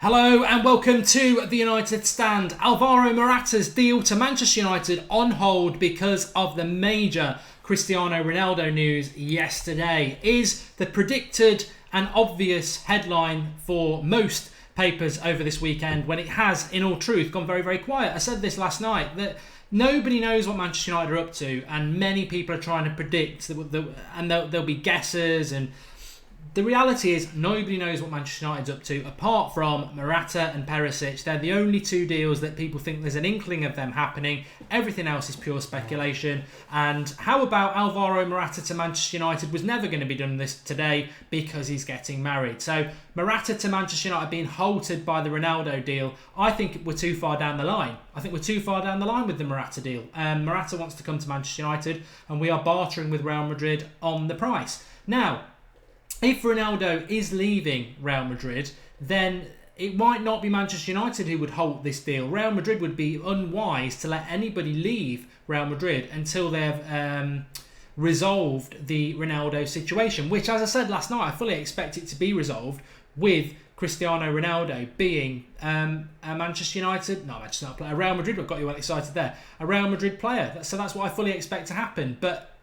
Hello and welcome to the United Stand. Alvaro Morata's deal to Manchester United on hold because of the major Cristiano Ronaldo news yesterday is the predicted and obvious headline for most papers over this weekend, when it has, in all truth, gone very, very quiet. I said this last night, that nobody knows what Manchester United are up to, and many people are trying to predict, and there'll be guesses, and the reality is nobody knows what Manchester United's up to apart from Morata and Perisic. They're the only two deals that people think there's an inkling of them happening. Everything else is pure speculation. And how about Alvaro Morata to Manchester United was never going to be done this today because he's getting married. So Morata to Manchester United being halted by the Ronaldo deal, I think we're too far down the line. I think we're too far down the line with the Morata deal. Morata wants to come to Manchester United and we are bartering with Real Madrid on the price. Now, if Ronaldo is leaving Real Madrid, then it might not be Manchester United who would halt this deal. Real Madrid would be unwise to let anybody leave Real Madrid until they have resolved the Ronaldo situation, which, as I said last night, I fully expect it to be resolved with Cristiano Ronaldo being a Manchester United player, a Real Madrid. I've got you all excited there. A Real Madrid player. So that's what I fully expect to happen. But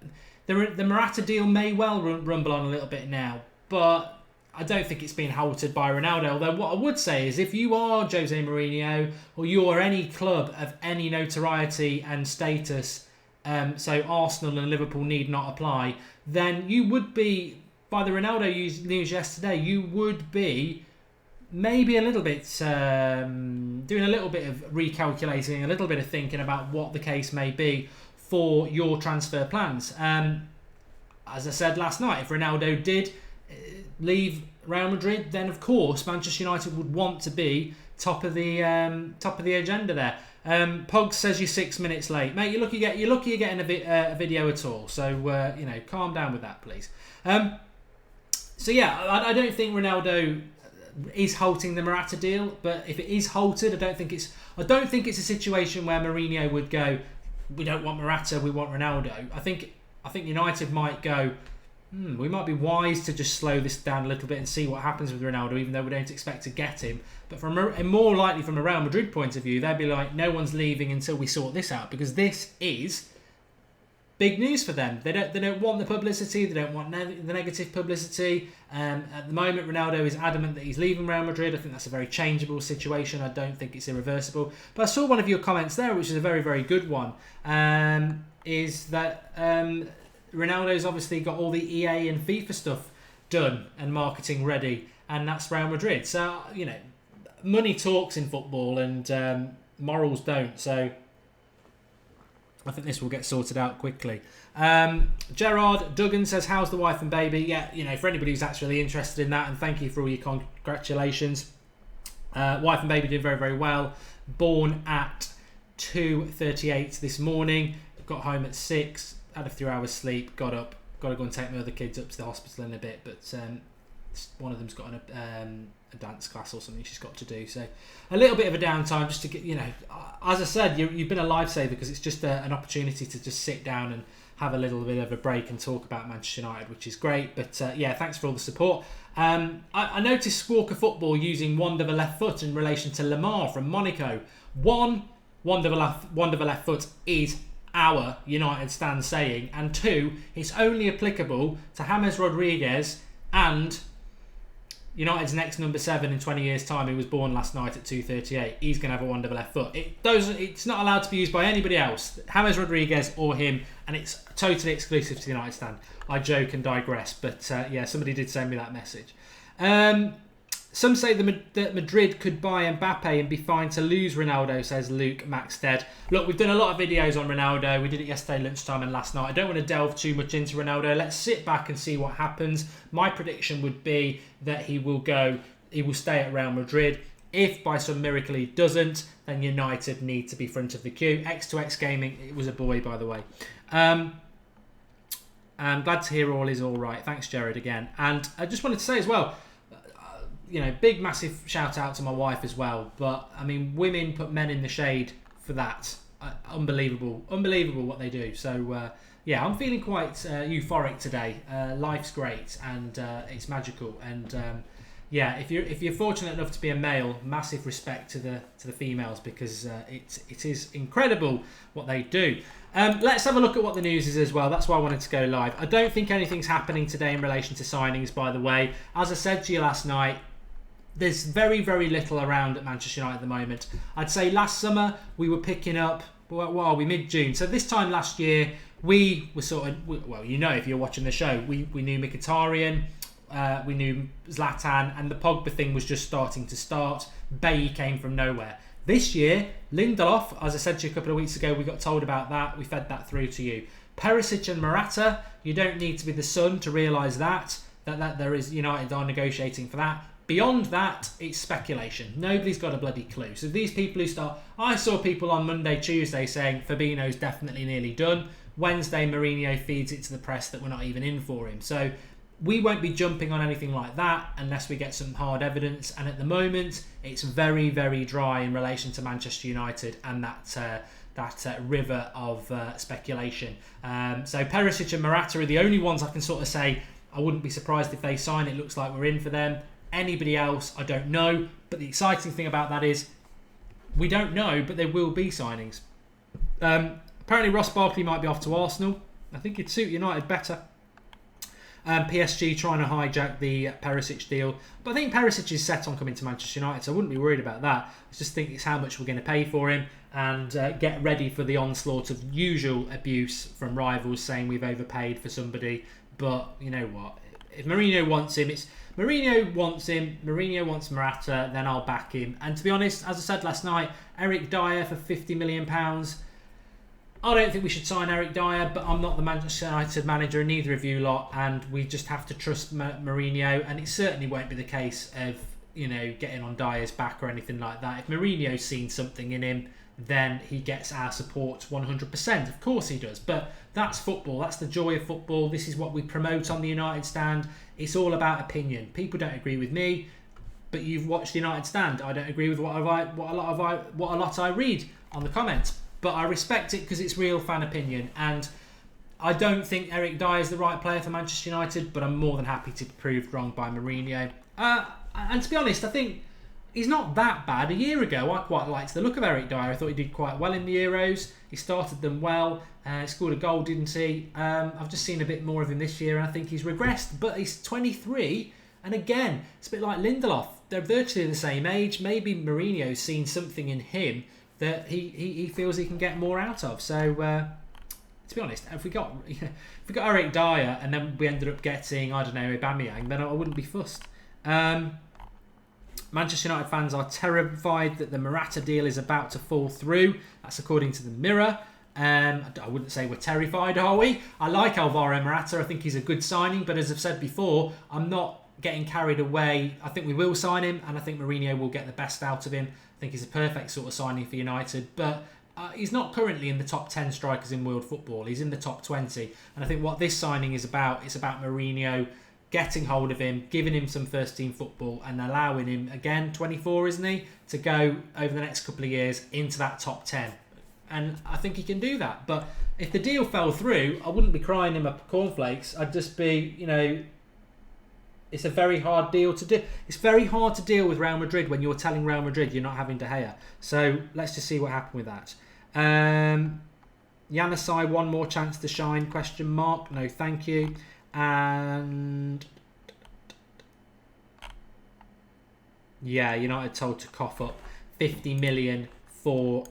the Morata deal may well rumble on a little bit now, but I don't think it's been halted by Ronaldo. Although what I would say is, if you are Jose Mourinho or you are any club of any notoriety and status, so Arsenal and Liverpool need not apply, then you would be, by the Ronaldo news yesterday, you would be maybe a little bit doing a little bit of recalculating, a little bit of thinking about what the case may be for your transfer plans. As I said last night, if Ronaldo did leave Real Madrid, then of course Manchester United would want to be top of the agenda there. Pogs says you're 6 minutes late, mate. You're lucky you're getting a video at all. So calm down with that, please. So yeah, I don't think Ronaldo is halting the Morata deal, but if it is halted, I don't think it's a situation where Mourinho would go, we don't want Morata, we want Ronaldo. I think United might go, we might be wise to just slow this down a little bit and see what happens with Ronaldo, even though we don't expect to get him. But more likely from a Real Madrid point of view, they'd be like, no one's leaving until we sort this out, because this is big news for them. They don't want the publicity. They don't want the negative publicity. At the moment, Ronaldo is adamant that he's leaving Real Madrid. I think that's a very changeable situation. I don't think it's irreversible. But I saw one of your comments there, which is a very, very good one, is that Ronaldo's obviously got all the EA and FIFA stuff done and marketing ready, and that's Real Madrid. So, money talks in football and morals don't. So I think this will get sorted out quickly. Gerard Duggan says, how's the wife and baby? Yeah, for anybody who's actually interested in that, and thank you for all your congratulations. Wife and baby did very, very well. Born at 2:38 this morning. Got home at 6. Had a few hours sleep. Got up. Got to go and take my other kids up to the hospital in a bit. But one of them's got a dance class or something she's got to do. So a little bit of a downtime just to get, as I said, you've been a lifesaver, because it's just an opportunity to just sit down and have a little bit of a break and talk about Manchester United, which is great. But thanks for all the support. I noticed Squawker Football using Wand of a left foot in relation to Lamar from Monaco. One, Wand of a left foot is our United Stand saying, and two, it's only applicable to James Rodriguez and United's next number 7 in 20 years' time, who was born last night at 2:38. He's going to have a wand of a left foot. It's not allowed to be used by anybody else, James Rodriguez or him, and it's totally exclusive to the United Stand. I joke and digress, but somebody did send me that message. Some say that Madrid could buy Mbappe and be fine to lose Ronaldo, says Luke Maxted. Look, we've done a lot of videos on Ronaldo. We did it yesterday lunchtime and last night. I don't want to delve too much into Ronaldo. Let's sit back and see what happens. My prediction would be that he will stay at Real Madrid. If by some miracle he doesn't, then United need to be front of the queue. X2X Gaming, it was a boy, by the way. I'm glad to hear all is all right. Thanks, Jared, again. And I just wanted to say as well, big massive shout out to my wife as well. But I mean, women put men in the shade for that. Unbelievable what they do. So I'm feeling quite euphoric today. Life's great and it's magical. And yeah, if you're fortunate enough to be a male, massive respect to the females, because it is incredible what they do. Let's have a look at what the news is as well. That's why I wanted to go live. I don't think anything's happening today in relation to signings, by the way. As I said to you last night, there's very, very little around at Manchester United at the moment. I'd say last summer we were picking up, what are we, mid-June? So this time last year, we were sort of, well, you know, if you're watching the show, we knew Mkhitaryan, we knew Zlatan, and the Pogba thing was just starting to start. Bailly came from nowhere. This year, Lindelof, as I said to you a couple of weeks ago, we got told about that. We fed that through to you. Perisic and Morata, you don't need to be the Sun to realise that there is United are negotiating for that. Beyond that, it's speculation. Nobody's got a bloody clue. So these people who start... I saw people on Monday, Tuesday saying Fabinho's definitely nearly done. Wednesday, Mourinho feeds it to the press that we're not even in for him. So we won't be jumping on anything like that unless we get some hard evidence. And at the moment, it's very, very dry in relation to Manchester United and that river of speculation. So Perisic and Morata are the only ones I can sort of say I wouldn't be surprised if they sign. It looks like we're in for them. Anybody else, I don't know. But the exciting thing about that is we don't know, but there will be signings. Apparently Ross Barkley might be off to Arsenal. I think it'd suit United better. PSG trying to hijack the Perisic deal. But I think Perisic is set on coming to Manchester United, so I wouldn't be worried about that. I just think it's how much we're going to pay for him, and get ready for the onslaught of usual abuse from rivals saying we've overpaid for somebody. But you know what? If Mourinho wants him, Mourinho wants Morata, then I'll back him. And to be honest, as I said last night, Eric Dyer for £50 million. I don't think we should sign Eric Dyer, but I'm not the Manchester United manager, and neither of you lot, and we just have to trust Mourinho, and it certainly won't be the case of, getting on Dyer's back or anything like that. If Mourinho's seen something in him, then he gets our support 100%. Of course he does, but that's football. That's the joy of football. This is what we promote on the United Stand. It's all about opinion. People don't agree with me, but you've watched the United Stand. I don't agree with what a lot I read on the comments. But I respect it because it's real fan opinion. And I don't think Eric Dyer is the right player for Manchester United, but I'm more than happy to be proved wrong by Mourinho. And to be honest, I think he's not that bad. A year ago, I quite liked the look of Eric Dyer. I thought he did quite well in the Euros. He started them well. He scored a goal, didn't he? I've just seen a bit more of him this year, and I think he's regressed. But he's 23, and again, it's a bit like Lindelof. They're virtually the same age. Maybe Mourinho's seen something in him that he feels he can get more out of. So, to be honest, if we got Eric Dyer and then we ended up getting, I don't know, Aubameyang, then I wouldn't be fussed. Manchester United fans are terrified that the Morata deal is about to fall through. That's according to the Mirror. I wouldn't say we're terrified, are we? I like Alvaro Morata. I think he's a good signing, but as I've said before, I'm not getting carried away. I think we will sign him, and I think Mourinho will get the best out of him. I think he's a perfect sort of signing for United, but he's not currently in the top 10 strikers in world football. He's in the top 20, and I think what this signing is about, it's about Mourinho getting hold of him, giving him some first team football, and allowing him, again, 24, isn't he, to go over the next couple of years into that top 10. And I think he can do that. But if the deal fell through, I wouldn't be crying him up cornflakes. I'd just be, it's a very hard deal to do. It's very hard to deal with Real Madrid when you're telling Real Madrid you're not having De Gea. So let's just see what happened with that. Yannisai, one more chance to shine, ? No, thank you. And yeah, United told to cough up 50 million for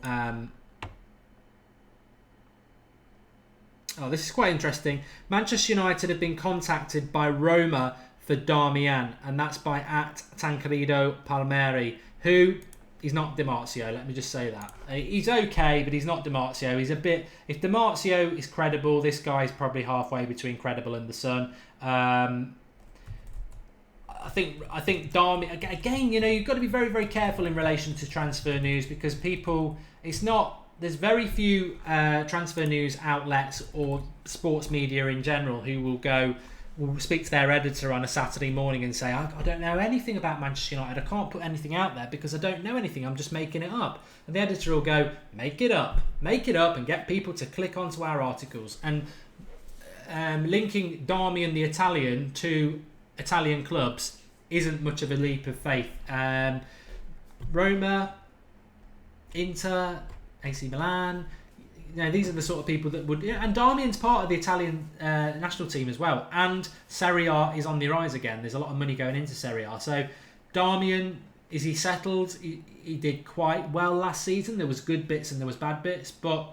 this is quite interesting. Manchester United have been contacted by Roma for Darmian, and that's by @Tancredo Palmieri, who he's not Di Marzio, let me just say that. He's okay, but he's not Di Marzio. He's a bit... If Di Marzio is credible, this guy's probably halfway between credible and the Sun. I think Darmian... Again, you've got to be very, very careful in relation to transfer news, because people... It's not... There's very few transfer news outlets or sports media in general who will speak to their editor on a Saturday morning and say, I don't know anything about Manchester United. I can't put anything out there because I don't know anything. I'm just making it up. And the editor will go, make it up, and get people to click onto our articles. And linking Darmian the Italian to Italian clubs isn't much of a leap of faith. Roma, Inter, AC Milan, these are the sort of people that would... Yeah, and Darmian's part of the Italian national team as well. And Serie A is on the rise again. There's a lot of money going into Serie A. So Darmian, is he settled? He did quite well last season. There was good bits and there was bad bits. But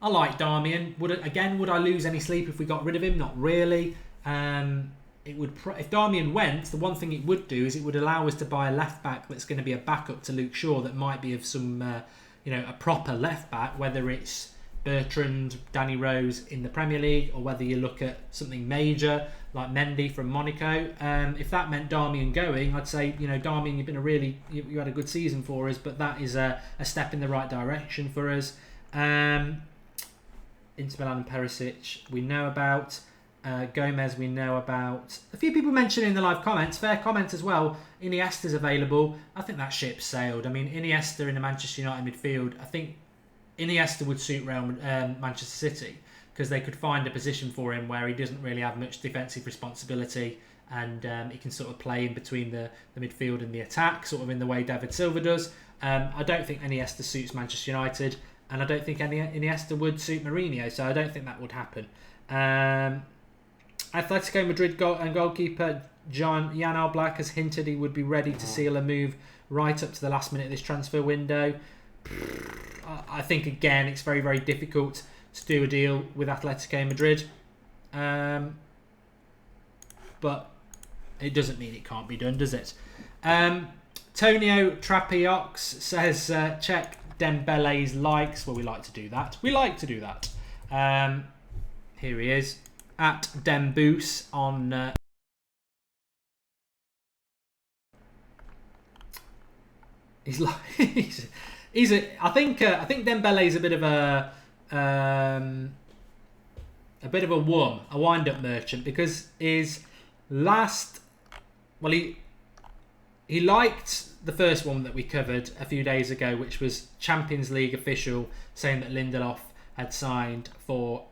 I like Darmian. Would I lose any sleep if we got rid of him? Not really. If Darmian went, the one thing it would do is it would allow us to buy a left back that's going to be a backup to Luke Shaw that might be of some, a proper left back, whether it's Bertrand, Danny Rose in the Premier League, or whether you look at something major like Mendy from Monaco. If that meant Darmian going, I'd say, Darmian, you've been you had a good season for us, but that is a step in the right direction for us. Inter Milan and Perisic, we know about. Gomez we know about. A few people mentioned in the live comments, fair comment as well, Iniesta's available. I think that ship sailed. I mean, Iniesta in the Manchester United midfield, I think Iniesta would suit Manchester City because they could find a position for him where he doesn't really have much defensive responsibility and he can sort of play in between the midfield and the attack, sort of in the way David Silva does. I don't think Iniesta suits Manchester United, and I don't think Iniesta would suit Mourinho, so I don't think that would happen. Atletico Madrid goalkeeper Jan Oblak has hinted he would be ready to seal a move right up to the last minute of this transfer window. I think, again, it's very, very difficult to do a deal with Atletico Madrid. But it doesn't mean it can't be done, does it? Tonio Trapiox says, check Dembele's likes. Well, we like to do that. Here he is. At Demboos on I think Dembele's a bit of a wind-up merchant, because he liked the first one that we covered a few days ago, which was Champions League official saying that Lindelof had signed for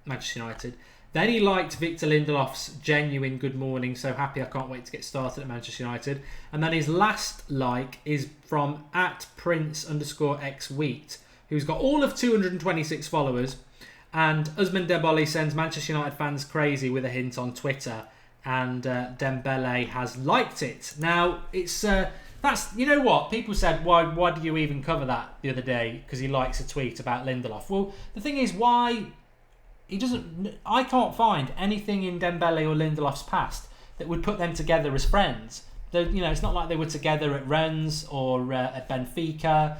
Manchester United. Then he liked Victor Lindelof's genuine good morning, so happy I can't wait to get started at Manchester United. And then his last like is from @prince_xwheat, who's got all of 226 followers. And Ousmane Dembele sends Manchester United fans crazy with a hint on Twitter, and Dembele has liked it. Now, it's that's, you know what, people said, why do you even cover that the other day because he likes a tweet about Lindelof? Well, the thing is, I can't find anything in Dembele or Lindelof's past that would put them together as friends. It's not like they were together at Rennes or at Benfica.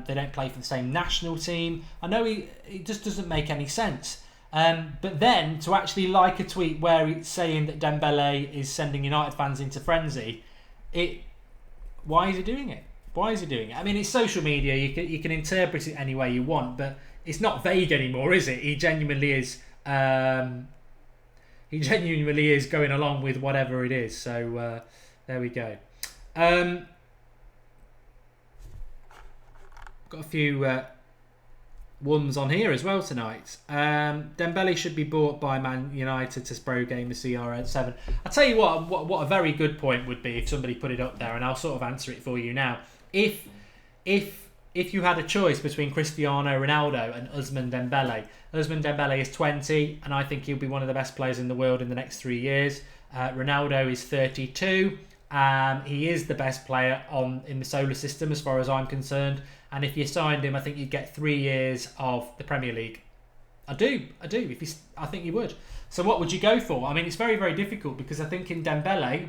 They don't play for the same national team. I know it just doesn't make any sense. But then to actually like a tweet where it's saying that Dembele is sending United fans into frenzy, why is he doing it? I mean, it's social media. You can interpret it any way you want, but it's not vague anymore, is it? He genuinely is. He genuinely is going along with whatever it is. So there we go. Got a few ones on here as well tonight. Dembele should be bought by Man United to pro game the CR7. I'll tell you what a very good point would be if somebody put it up there, and I'll sort of answer it for you now. If you had a choice between Cristiano Ronaldo and Ousmane Dembele is 20, and I think he'll be one of the best players in the world in the next 3 years. Ronaldo is 32. He is the best player in the solar system as far as I'm concerned. And if you signed him, I think you'd get 3 years of the Premier League. I do. I think you would. So what would you go for? I mean, it's very, very difficult, because I think in Dembele,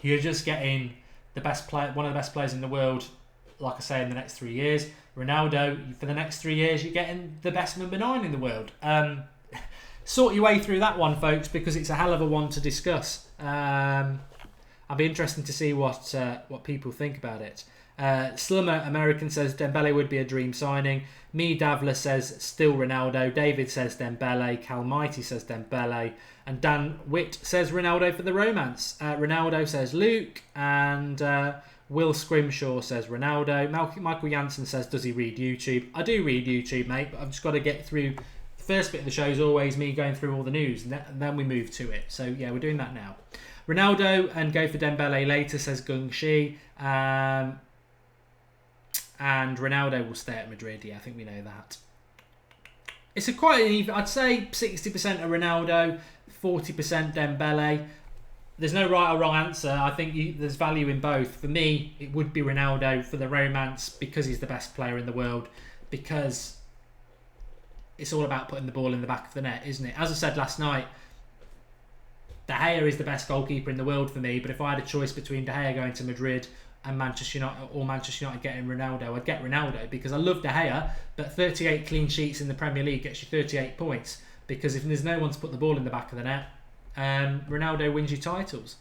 you're just getting the best player, one of the best players in the world, like I say, in the next 3 years. Ronaldo, for the next 3 years, you're getting the best number 9 in the world. Sort your way through that one, folks, because it's a hell of a one to discuss. I'll be interested to see what people think about it. Slummer American says Dembele would be a dream signing. Me Davla says still Ronaldo. David says Dembele. Calmighty says Dembele. And Dan Witt says Ronaldo for the romance. Ronaldo says Luke. And Will Scrimshaw says Ronaldo. Michael Jansen says, does he read YouTube? I do read YouTube, mate, but I've just got to get through. The first bit of the show is always me going through all the news, and then we move to it. So yeah, we're doing that now. Ronaldo and go for Dembele later, says Gung Shi. And Ronaldo will stay at Madrid. Yeah, I think we know that. It's a quite an even. I'd say 60% of Ronaldo, 40% Dembele. There's no right or wrong answer. I think there's value in both. For me, it would be Ronaldo for the romance because he's the best player in the world. Because it's all about putting the ball in the back of the net, isn't it? As I said last night, De Gea is the best goalkeeper in the world for me. But if I had a choice between De Gea going to Madrid and Manchester United getting Ronaldo, I'd get Ronaldo because I love De Gea. But 38 clean sheets in the Premier League gets you 38 points. Because if there's no one to put the ball in the back of the net, Ronaldo wins you titles.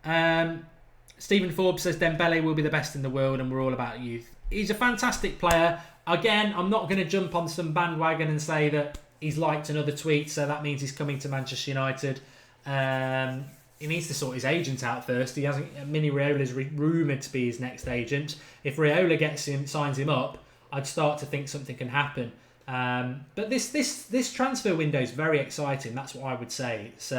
Stephen Forbes says Dembele will be the best in the world and we're all about youth. He's a fantastic player. Again, I'm not going to jump on some bandwagon and say that he's liked another tweet, so that means he's coming to Manchester United. He needs to sort his agent out first. He hasn't. Mini Raiola is rumoured to be his next agent. If Raiola signs him up, I'd start to think something can happen. But this transfer window is very exciting. That's what I would say. It's,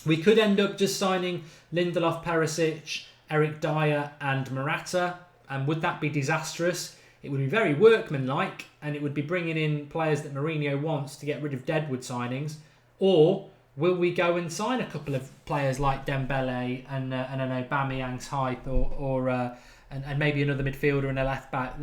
we could end up just signing Lindelof, Perisic, Eric Dyer and Morata. And would that be disastrous? It would be very workmanlike and it would be bringing in players that Mourinho wants to get rid of deadwood signings. Or will we go and sign a couple of players like Dembele and an Aubameyang's hype and maybe another midfielder and a left back?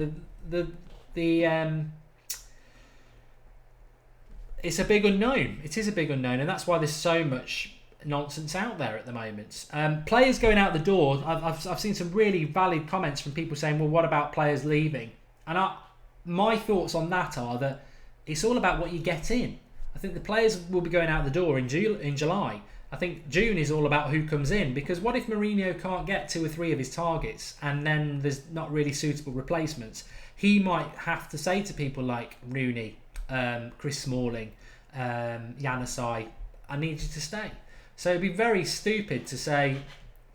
It's a big unknown. It is a big unknown, and that's why there's so much nonsense out there at the moment. Players going out the door. I've seen some really valid comments from people saying, "Well, what about players leaving?" And my thoughts on that are that it's all about what you get in. I think the players will be going out the door in July. I think June is all about who comes in, because what if Mourinho can't get 2 or 3 of his targets and then there's not really suitable replacements? He might have to say to people like Rooney, Chris Smalling, Janusaj, I need you to stay. So it'd be very stupid to say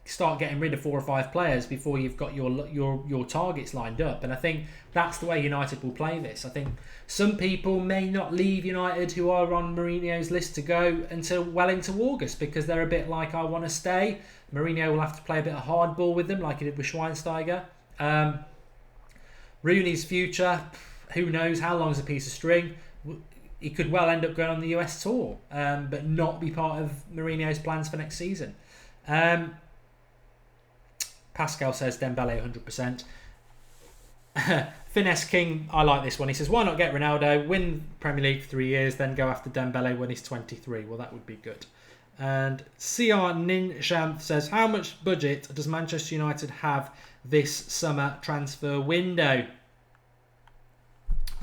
start getting rid of 4 or 5 players before you've got your targets lined up. And I think that's the way United will play this. I think some people may not leave United who are on Mourinho's list to go until well into August, because they're a bit like, I want to stay. Mourinho will have to play a bit of hardball with them like he did with Schweinsteiger. Rooney's future, who knows how long's a piece of string. He could well end up going on the US tour, but not be part of Mourinho's plans for next season. Pascal says Dembele 100%. Finesse King, I like this one. He says, why not get Ronaldo, win Premier League for 3 years, then go after Dembele when he's 23? Well, that would be good. And CR Ninshanth says, how much budget does Manchester United have this summer transfer window?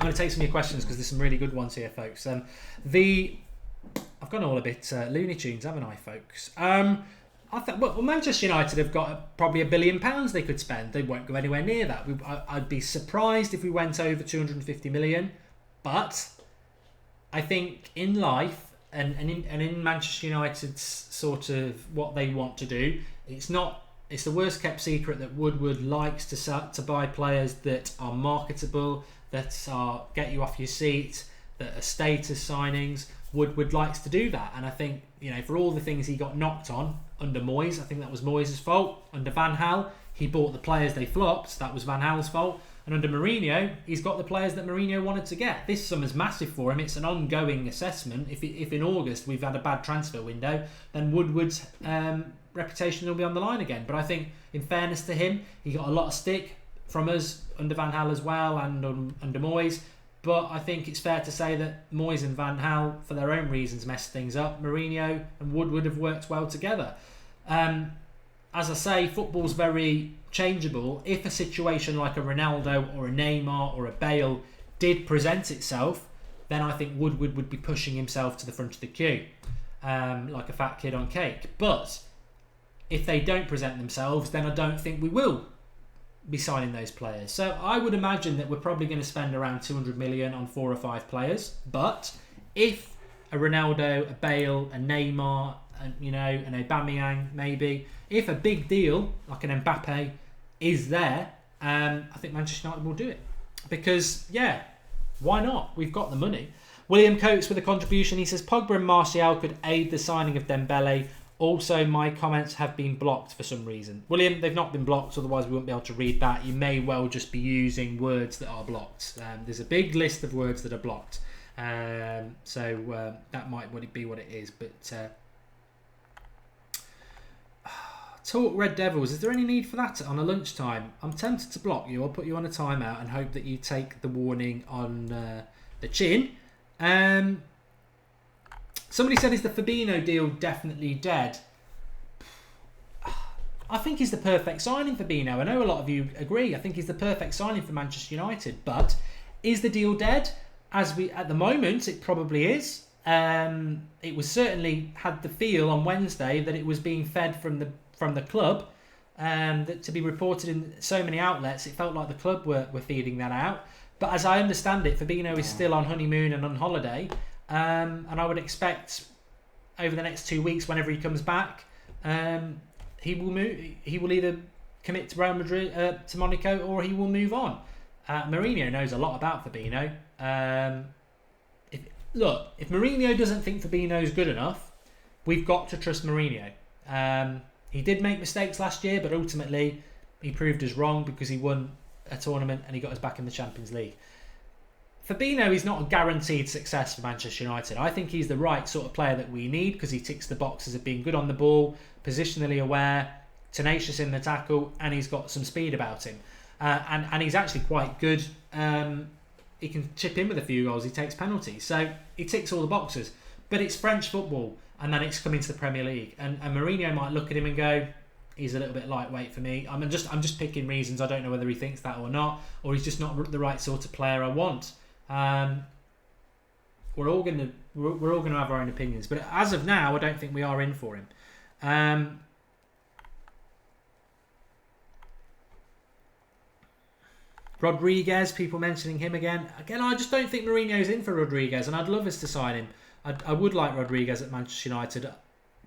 I'm going to take some of your questions because there's some really good ones here, folks. I've gone all a bit Looney Tunes, haven't I, folks? Well, Manchester United have got probably £1 billion they could spend. They won't go anywhere near that. I'd be surprised if we went over 250 million. But I think in life and in Manchester United's sort of what they want to do, it's the worst kept secret that Woodward likes to buy players that are marketable, that are get you off your seat, that are status signings. Woodward likes to do that, and I think, for all the things he got knocked on under Moyes, I think that was Moyes' fault. Under Van Gaal, he bought the players they flopped. That was Van Gaal's fault. And under Mourinho, he's got the players that Mourinho wanted to get. This summer's massive for him. It's an ongoing assessment. If in August we've had a bad transfer window, then Woodward's reputation will be on the line again. But I think, in fairness to him, he got a lot of stick from us under Van Gaal as well, and under Moyes. But I think it's fair to say that Moyes and Van Gaal, for their own reasons, messed things up. Mourinho and Woodward have worked well together. As I say, football's very changeable. If a situation like a Ronaldo or a Neymar or a Bale did present itself, then I think Woodward would be pushing himself to the front of the queue, like a fat kid on cake. But if they don't present themselves, then I don't think we will be signing those players. So I would imagine that we're probably going to spend around 200 million on 4 or 5 players. But if a Ronaldo, a Bale, a Neymar, an Aubameyang maybe, if a big deal like an Mbappe is there, I think Manchester United will do it. Because, why not? We've got the money. William Coates with a contribution. He says Pogba and Martial could aid the signing of Dembele Also, my comments have been blocked for some reason. William, they've not been blocked, otherwise we wouldn't be able to read that. You may well just be using words that are blocked. There's a big list of words that are blocked. So that might be what it is. But talk Red Devils. Is there any need for that on a lunchtime? I'm tempted to block you. I'll put you on a timeout and hope that you take the warning on the chin. Somebody said, is the Fabinho deal definitely dead? I think he's the perfect signing for Fabinho. I know a lot of you agree. I think he's the perfect signing for Manchester United. But is the deal dead? At the moment, it probably is. It was certainly had the feel on Wednesday that it was being fed from the club. That to be reported in so many outlets, it felt like the club were feeding that out. But as I understand it, Fabinho is still on honeymoon and on holiday. And I would expect over the next 2 weeks, whenever he comes back, he will move. He will either commit to Real Madrid, to Monaco, or he will move on. Mourinho knows a lot about Fabinho. If Mourinho doesn't think Fabinho is good enough, we've got to trust Mourinho. He did make mistakes last year, but ultimately he proved us wrong because he won a tournament and he got us back in the Champions League. Fabinho is not a guaranteed success for Manchester United. I think he's the right sort of player that we need because he ticks the boxes of being good on the ball, positionally aware, tenacious in the tackle, and he's got some speed about him. And he's actually quite good. He can chip in with a few goals. He takes penalties. So he ticks all the boxes. But it's French football, and then it's coming to the Premier League. And Mourinho might look at him and go, he's a little bit lightweight for me. I'm just picking reasons. I don't know whether he thinks that or not, or he's just not the right sort of player I want. We're all gonna have our own opinions, but as of now, I don't think we are in for him. Rodriguez, people mentioning him again. I just don't think Mourinho's in for Rodriguez, and I'd love us to sign him. I would like Rodriguez at Manchester United.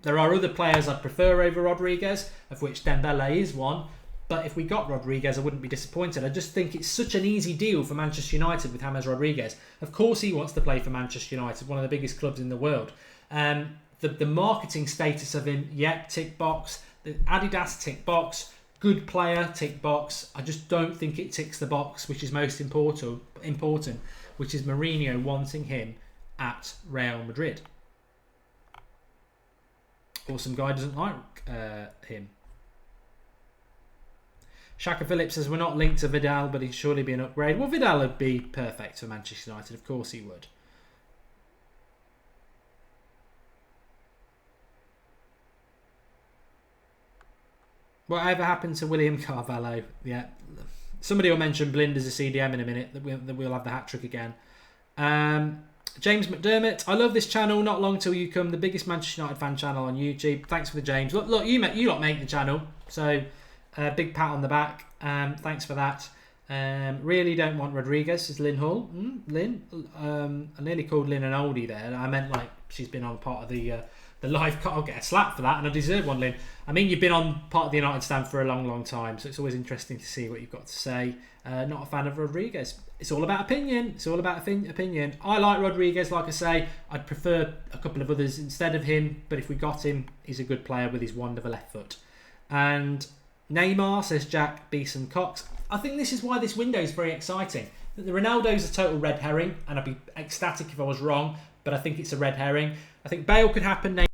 There are other players I'd prefer over Rodriguez, of which Dembele is one. But if we got Rodriguez, I wouldn't be disappointed. I just think it's such an easy deal for Manchester United with James Rodriguez. Of course he wants to play for Manchester United, one of the biggest clubs in the world. The marketing status of him, tick box. The Adidas, tick box. Good player, tick box. I just don't think it ticks the box, which is most important, which is Mourinho wanting him at Real Madrid. Or some guy doesn't like him. Shaka Phillips says, we're not linked to Vidal, but he'd surely be an upgrade. Well, Vidal would be perfect for Manchester United. Of course he would. Whatever happened to William Carvalho? Yeah. Somebody will mention Blind as a CDM in a minute, that we'll have the hat-trick again. James McDermott, I love this channel. Not long till you come the biggest Manchester United fan channel on YouTube. Thanks for the James. Look, you lot make the channel, so... big pat on the back. Thanks for that. Really don't want Rodriguez, says Lynn Hall. Lynn? I nearly called Lynn an oldie there. I meant like she's been on part of the live cut. I'll get a slap for that, and I deserve one, Lynn. I mean, you've been on part of the United stand for a long, long time, so it's always interesting to see what you've got to say. Not a fan of Rodriguez. It's all about opinion. It's all about opinion. I like Rodriguez, like I say. I'd prefer a couple of others instead of him, but if we got him, he's a good player with his wonderful left foot. And... Neymar, says Jack Beeson Cox. I think this is why this window is very exciting. The Ronaldo's a total red herring, and I'd be ecstatic if I was wrong, but I think it's a red herring. I think Bale could happen.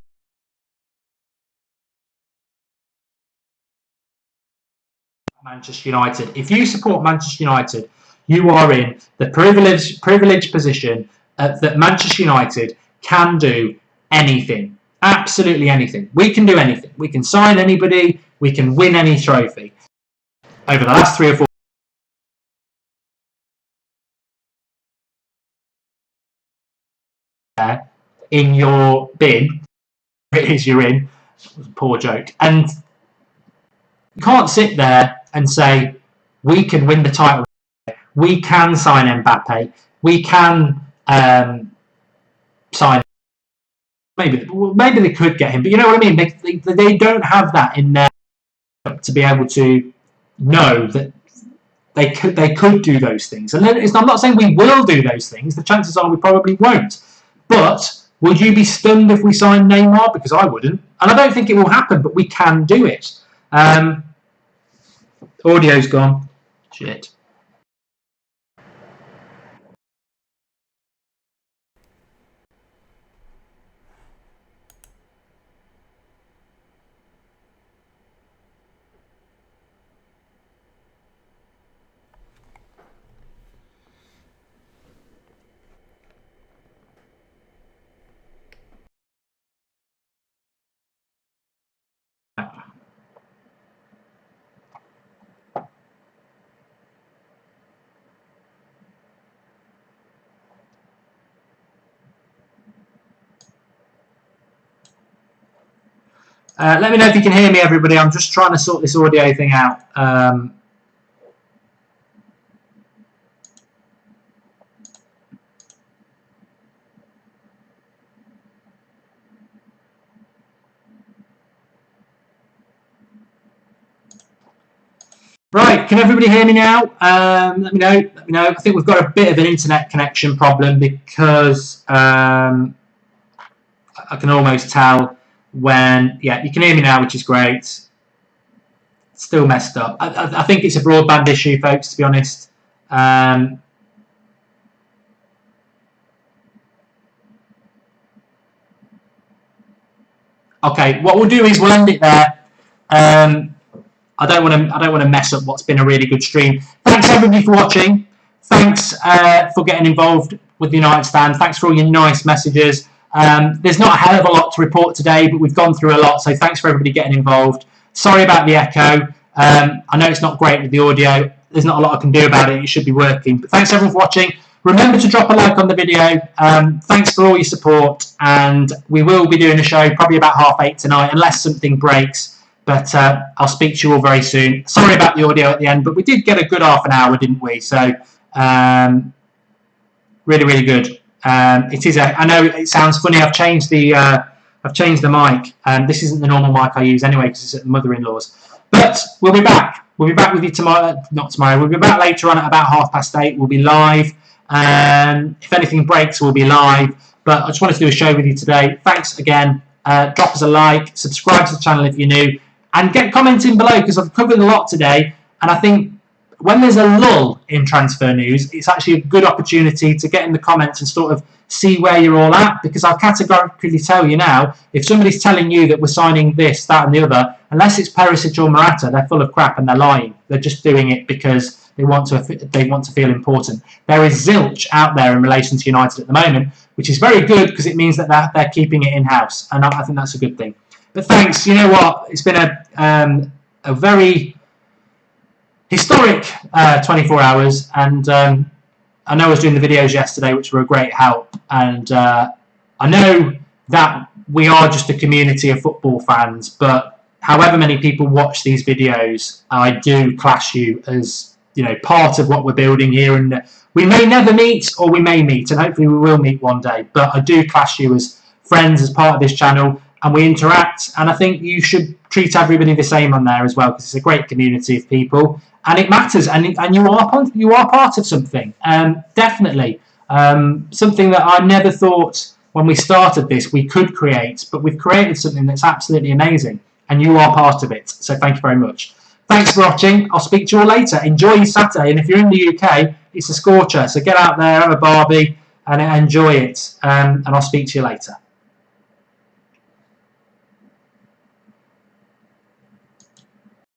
Manchester United. If you support Manchester United, you are in the privileged position that Manchester United can do anything. Absolutely anything. We can do anything. We can sign anybody. We can win any trophy. Over the last 3 or 4 in your bin, it is you're in. That was a poor joke. And you can't sit there and say, we can win the title. We can sign Mbappe. We can sign. Maybe they could get him, but you know what I mean. They don't have that in there to be able to know that they could do those things. And I'm not saying we will do those things. The chances are we probably won't. But Would you be stunned if we signed Neymar? Because I wouldn't. And I don't think it will happen, but we can do it. Audio's gone. Shit. Let me know if you can hear me, everybody. I'm just trying to sort this audio thing out. Right, can everybody hear me now? Let me know. Let me know. I think we've got a bit of an internet connection problem because I can almost tell when. Yeah, you can hear me now, which is great. Still messed up. I think it's a broadband issue, folks, to be honest. Okay, what we'll do is we'll end it there. I don't want to mess up what's been a really good stream. Thanks everybody for watching. Thanks for getting involved with the United Stand. Thanks for all your nice messages. There's not a hell of a lot to report today, but we've gone through a lot, so thanks for everybody getting involved. Sorry about the echo. I know it's not great with the audio. There's not a lot I can do about it. It should be working. But thanks everyone for watching. Remember to drop a like on the video. Thanks for all your support, and we will be doing a show probably about 8:30 tonight, unless something breaks. But I'll speak to you all very soon. Sorry about the audio at the end, but we did get a good half an hour, didn't we? So really, really good. It is. I know it sounds funny. I've changed the mic. This isn't the normal mic I use anyway because it's at the mother-in-law's. But we'll be back. We'll be back with you tomorrow. Not tomorrow. We'll be back later on at about 8:30. We'll be live. If anything breaks, we'll be live. But I just wanted to do a show with you today. Thanks again. Drop us a like. Subscribe to the channel if you're new. And get commenting below because I've covered a lot today. And I think when there's a lull in transfer news, it's actually a good opportunity to get in the comments and sort of see where you're all at. Because I'll categorically tell you now, if somebody's telling you that we're signing this, that and the other, unless it's Perisic or Morata, they're full of crap and they're lying. They're just doing it because they want to feel important. There is zilch out there in relation to United at the moment, which is very good because it means that they're keeping it in-house. And I think that's a good thing. But thanks. You know what? It's been a very historic 24 hours. And I know I was doing the videos yesterday, which were a great help. And I know that we are just a community of football fans. But however many people watch these videos, I do class you as, you know, part of what we're building here. And we may never meet, or we may meet. And hopefully we will meet one day. But I do class you as friends, as part of this channel. And we interact, and I think you should treat everybody the same on there as well, because it's a great community of people, and it matters, and you are part of something, definitely, something that I never thought when we started this we could create, but we've created something that's absolutely amazing, and you are part of it. So thank you very much. Thanks for watching. I'll speak to you all later. Enjoy your Saturday, and if you're in the UK, it's a scorcher, so get out there, have a barbie, and enjoy it, and I'll speak to you later.